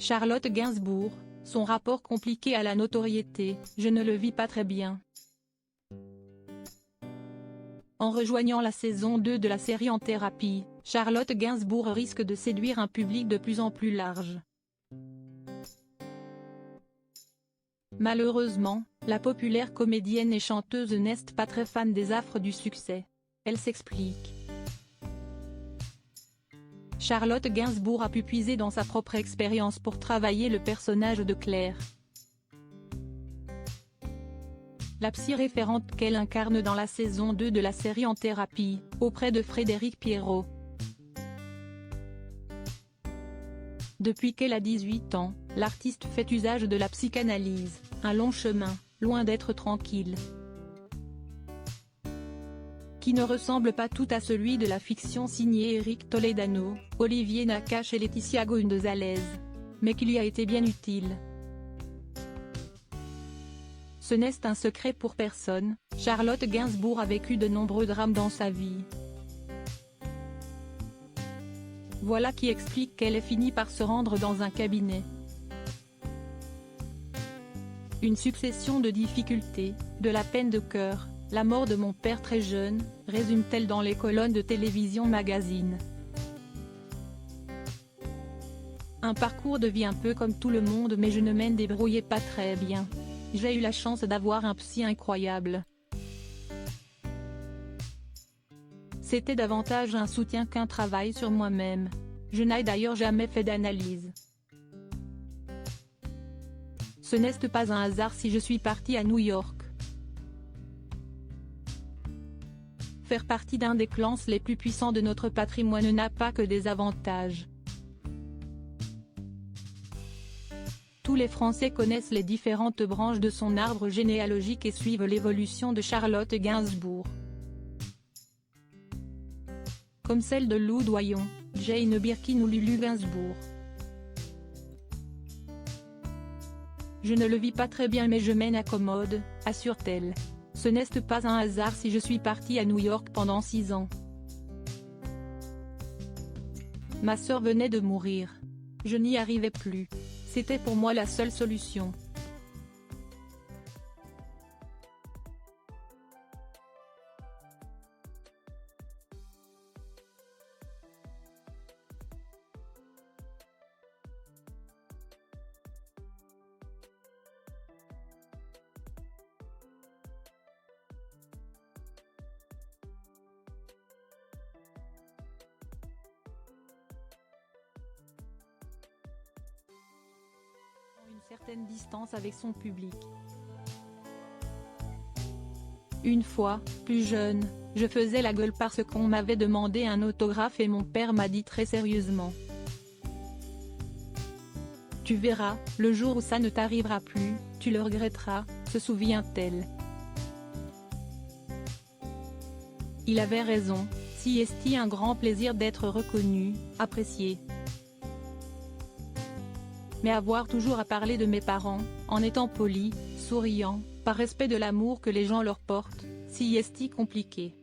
Charlotte Gainsbourg, son rapport compliqué à la notoriété, je ne le vis pas très bien. En rejoignant la saison 2 de la série En thérapie, Charlotte Gainsbourg risque de séduire un public de plus en plus large. Malheureusement, la populaire comédienne et chanteuse n'est pas très fan des affres du succès. Elle s'explique. Charlotte Gainsbourg a pu puiser dans sa propre expérience pour travailler le personnage de Claire. La psy référente qu'elle incarne dans la saison 2 de la série En thérapie, auprès de Frédéric Pierrot. Depuis qu'elle a 18 ans, l'artiste fait usage de la psychanalyse, un long chemin, loin d'être tranquille, qui ne ressemble pas tout à celui de la fiction signée Éric Toledano, Olivier Nakache et Laetitia Gonzalez, mais qui lui a été bien utile. Ce n'est un secret pour personne, Charlotte Gainsbourg a vécu de nombreux drames dans sa vie. Voilà qui explique qu'elle ait fini par se rendre dans un cabinet. Une succession de difficultés, de la peine de cœur, la mort de mon père très jeune, résume-t-elle dans les colonnes de Télévision Magazine. Un parcours de vie un peu comme tout le monde, mais je ne m'en débrouillais pas très bien. J'ai eu la chance d'avoir un psy incroyable. C'était davantage un soutien qu'un travail sur moi-même. Je n'ai d'ailleurs jamais fait d'analyse. Ce n'est pas un hasard si je suis partie à New York. Faire partie d'un des clans les plus puissants de notre patrimoine n'a pas que des avantages. Tous les Français connaissent les différentes branches de son arbre généalogique et suivent l'évolution de Charlotte Gainsbourg. Comme celle de Lou Doyon, Jane Birkin ou Lulu Gainsbourg. Je ne le vis pas très bien mais je m'en accommode, assure-t-elle. Ce n'est pas un hasard si je suis partie à New York pendant 6 ans. Ma sœur venait de mourir. Je n'y arrivais plus. C'était pour moi la seule solution. Une certaine distance avec son public. Une fois, plus jeune, je faisais la gueule parce qu'on m'avait demandé un autographe et mon père m'a dit très sérieusement: tu verras, le jour où ça ne t'arrivera plus, tu le regretteras, se souvient-elle. Il avait raison, si est un grand plaisir d'être reconnu, apprécié. Mais avoir toujours à parler de mes parents, en étant poli, souriant, par respect de l'amour que les gens leur portent, si est compliqué.